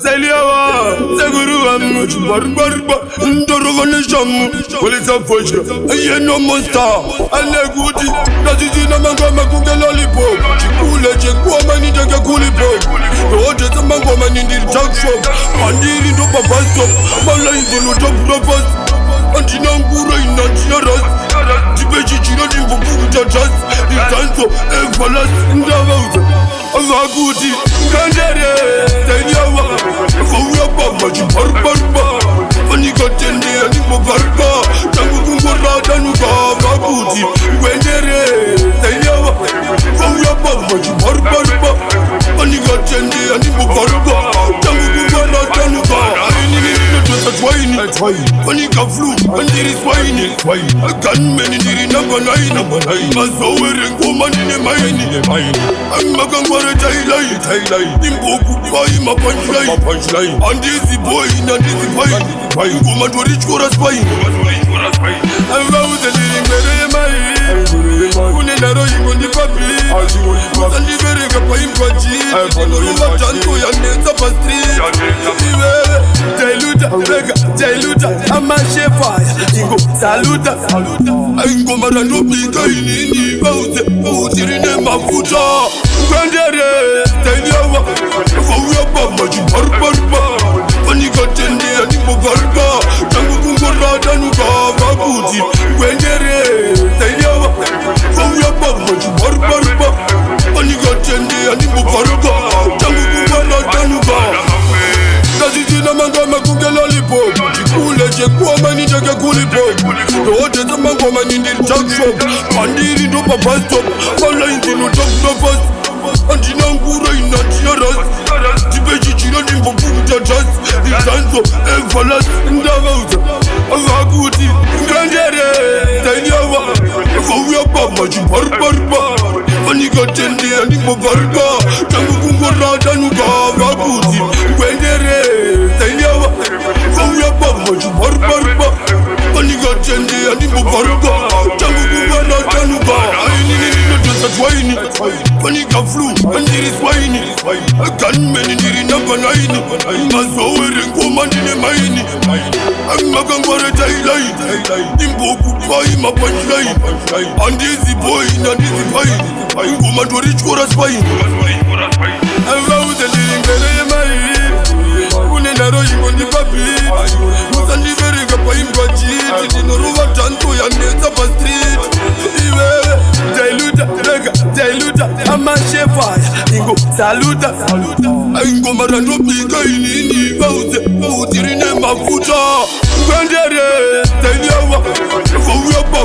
Saliawa, Seguruam, Barbarba, Ndoroganisham, Polisa Fosha, I no monster, and a goodie, that is in a Mangama lollipop, Chipula, Woman in the Kulipop, the orders of my woman in the junk shop, and dealing to Papa Stop, Malay in the top robust, and Chinangura in Nantiaras, Tibeji in Bubuja just, the Tanto, and Palas in the house. Agudi, Gandere, Saliawa, Fawaba, Barbarba, Panika Tende, and Barba, Tangumbara, Danuka, Agudi, Gandere, Saliawa, Fawaba, Barbarba, Panika Tende, and Barba, Tangumbara, Danuka, Panika flew, and there is wine, a gunman in the number 9, a sower and woman in the mine, I'm Magangwa. Thailand, Imboku, my punchline, and this boy, and this boy, woman to reach for us, fine. I'm out the living very Unenaro, you on the puppy, and the very Kapaim Pachi, and the Tanto, and the Pastry, Jailuta, I'm a chef, Saluta, I'm going to be going in the Mafuta. Gandere, Saliawa, Fawaba, Barbarba, Panika Tende, and Barba, Tangumbara, Danuka, Agudi, Gandere, Saliawa, Fawaba, Barbarba, Panika Tende, and Barba, Tangumbara, Danuka. Kazizina mangoma kunge lollipop, Chikule, Woman in the Kulipop, the orders of my woman in the junk shop, and dealing to Papa Stop, Malay in the top robust. And Chinangura in Nantiaras, Tibeji in Bubuja just, the Tanto, and Palas in the house. Agudi, Gandere, Saliawa, Fawaba, Barbarba, Panika Tende, and Barba, Tangumbara, Danuka, Agudi, Gandere, Saliawa, Fawaba, Barbarba, Panika Tende, and Barba, Tangumbara, Danuka. Panika flew, and there is wine, a gunman in the number 9, a sower and woman in the mine, I'm Magangwa Thailand, Imboku, my punchline, and this boy, and this boy, woman to reach for us, fine. I'm out the living very Unenaro, you on the puppy, and the very Kapaim Pachi, in the Ruba Tanto, and the Pastry, Jailuta, I'm a chef, Saluta, I'm going to be going in the Mafuta, Gandere, Saliawa, Fawaba,